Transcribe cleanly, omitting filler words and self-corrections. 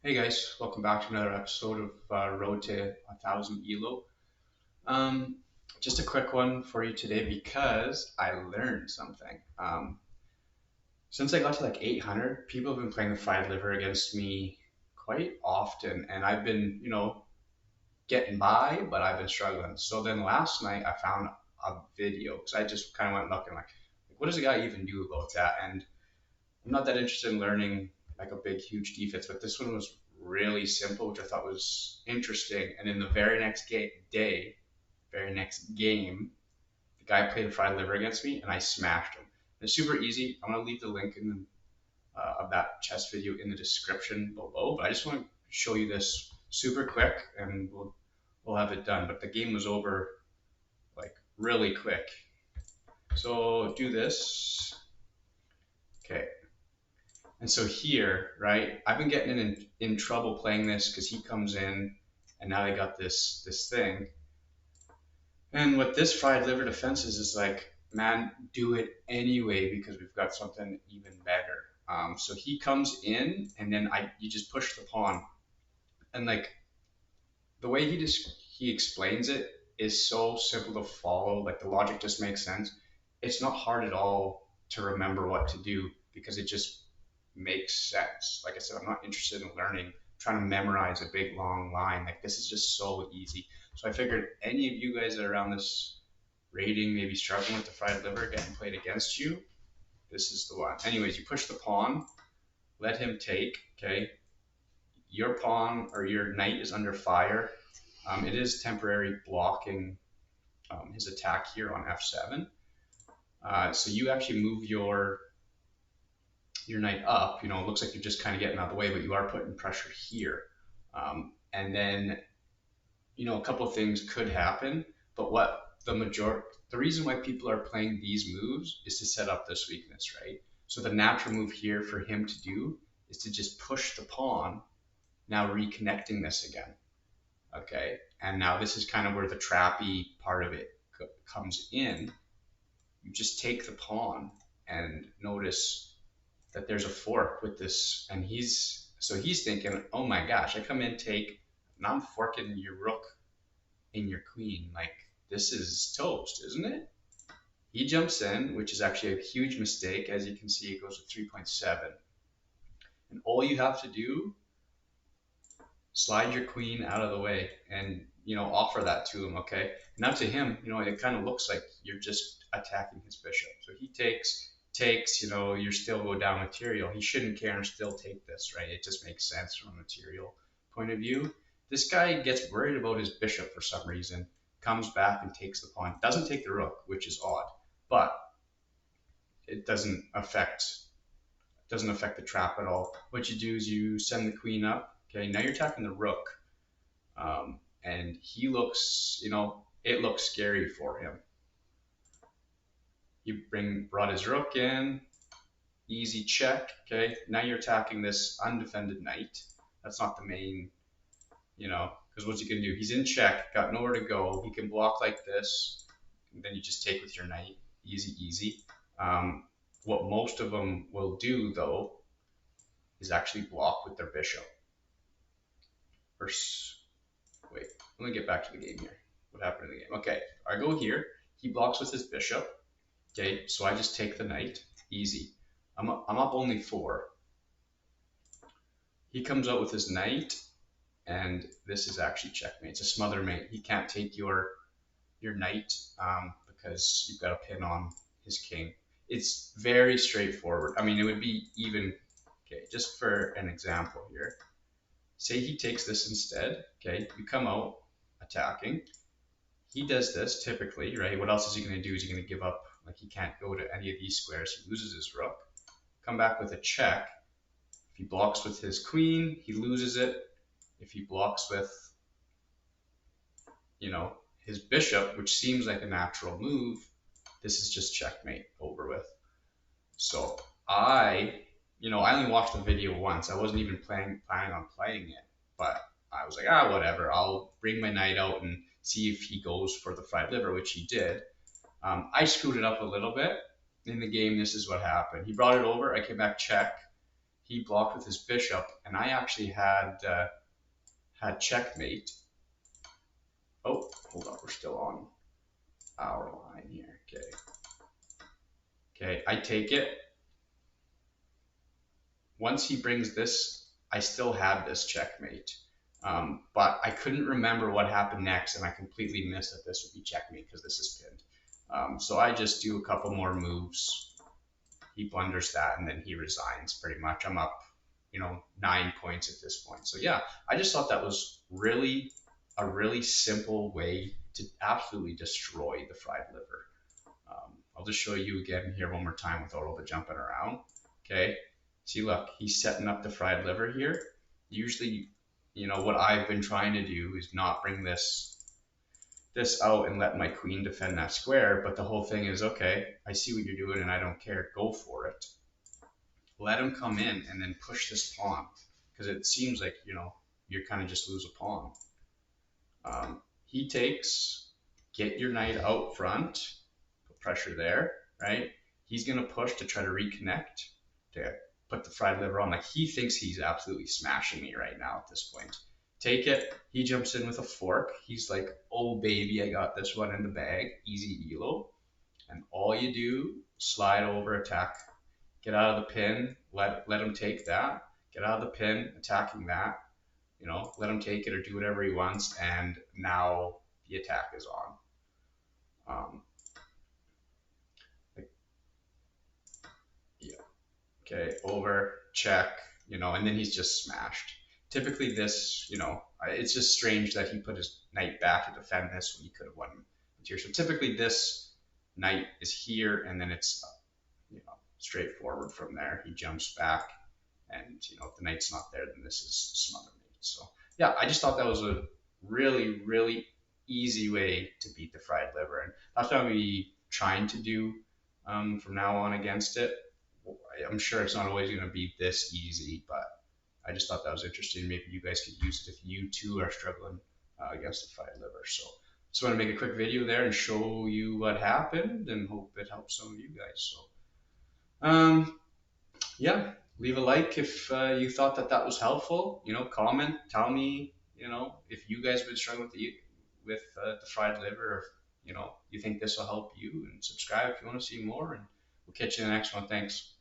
Hey guys, welcome back to another episode of Road to 1000 Elo. Um, just a quick one for you today because I learned something. Since I got to like 800, people have been playing the fried liver against me quite often, and I've been, getting by, but I've been struggling. So then last night I found a video because I just kind of went looking like, what does a guy even do about that? And I'm not that interested in learning like a big, huge defense, but this one was really simple, which I thought was interesting. And in the very next game, the guy played a fried liver against me, and I smashed him. And it's super easy. I'm gonna leave the link of that chess video in the description below. But I just want to show you this super quick, and we'll have it done. But the game was over like really quick. So do this. Okay, and so here, right, I've been getting in trouble playing this because he comes in and now they got this thing. And what this fried liver defense is like, man, do it anyway because we've got something even better. So he comes in and then you just push the pawn. And like the way he explains it is so simple to follow. Like the logic just makes sense. It's not hard at all to remember what to do because it just makes sense. Like I said, I'm not interested in learning, trying to memorize a big long line. Like this is just so easy. So I figured any of you guys that are around this rating, maybe struggling with the fried liver getting played against you, this is the one. Anyways, you push the pawn, let him take. Okay, your pawn or your knight is under fire. It is temporary blocking his attack here on f7. So you actually move your knight up. It looks like you're just kind of getting out of the way, but you are putting pressure here. And then, a couple of things could happen, but the reason why people are playing these moves is to set up this weakness, right? So the natural move here for him to do is to just push the pawn, now reconnecting this again. Okay, and now this is kind of where the trappy part of it comes in. You just take the pawn and notice that there's a fork with this, and he's thinking, oh my gosh, I come in, take, and I'm forking your rook in your queen. Like this is toast, isn't it? He jumps in, which is actually a huge mistake. As you can see, it goes to 3.7, and all you have to do, slide your queen out of the way and offer that to him. Okay, now to him, it kind of looks like you're just attacking his bishop. So he takes, you're still go down material. He shouldn't care and still take this, right? It just makes sense from a material point of view. This guy gets worried about his bishop for some reason, comes back and takes the pawn. Doesn't take the rook, which is odd, but it doesn't affect the trap at all. What you do is you send the queen up. Okay, now you're attacking the rook, and he looks, it looks scary for him. He brought his rook in, easy check. Okay, now you're attacking this undefended knight. That's not the main, because what's he gonna do? He's in check, got nowhere to go. He can block like this, and then you just take with your knight, easy, easy. What most of them will do though is actually block with their bishop. Wait, let me get back to the game here. What happened in the game? Okay, I go here. He blocks with his bishop. Okay, so I just take the knight, easy. I'm up only 4. He comes out with his knight, and this is actually checkmate. It's a smother mate. He can't take your knight because you've got a pin on his king. It's very straightforward. I mean, it would be even, okay, just for an example here. Say he takes this instead, okay, you come out attacking. He does this typically, right? What else is he going to do? Is he going to give up? Like he can't go to any of these squares. He loses his rook. Come back with a check. If he blocks with his queen, he loses it. If he blocks with, his bishop, which seems like a natural move, this is just checkmate, over with. So I only watched the video once. I wasn't even planning on playing it, but I was like, whatever. I'll bring my knight out and see if he goes for the fried liver, which he did. I screwed it up a little bit in the game. This is what happened. He brought it over. I came back check. he blocked with his bishop, and I actually had checkmate. Oh, hold on, we're still on our line here. Okay. Okay, I take it. Once he brings this, I still had this checkmate. But I couldn't remember what happened next, and I completely missed that this would be checkmate because this is pinned. So I just do a couple more moves. He blunders that, and then he resigns pretty much. I'm up, 9 points at this point. So yeah, I just thought that was a really simple way to absolutely destroy the fried liver. I'll just show you again here one more time without all the jumping around. Okay, see, look, he's setting up the fried liver here. Usually, what I've been trying to do is not bring this out and let my queen defend that square, but the whole thing is, okay, I see what you're doing and I don't care, go for it. Let him come in and then push this pawn, because it seems like, you're kind of just lose a pawn. He takes, get your knight out front, put pressure there, right? He's going to push to try to reconnect, to put the fried liver on. Like, he thinks he's absolutely smashing me right now at this point. Take it. He jumps in with a fork. He's like, oh baby, I got this one in the bag. Easy elo. And all you do, slide over, attack, get out of the pin, let him take that, get out of the pin, attacking that, let him take it or do whatever he wants, and now the attack is on. Yeah. Okay, over, check, and then he's just smashed. Typically this, it's just strange that he put his knight back to defend this when he could have won here. So typically this knight is here, and then it's, straightforward from there. He jumps back, and, if the knight's not there, then this is smother mate. So yeah, I just thought that was a really, really easy way to beat the fried liver, and that's what I'll be trying to do from now on against it. I'm sure it's not always going to be this easy, but I just thought that was interesting. Maybe you guys could use it if you too are struggling against the fried liver. So just want to make a quick video there and show you what happened, and hope it helps some of you guys. So yeah, leave a like if you thought that was helpful. Comment, tell me, if you guys have been struggling with the fried liver, or if, you think this will help you, and subscribe if you want to see more, and we'll catch you in the next one. Thanks.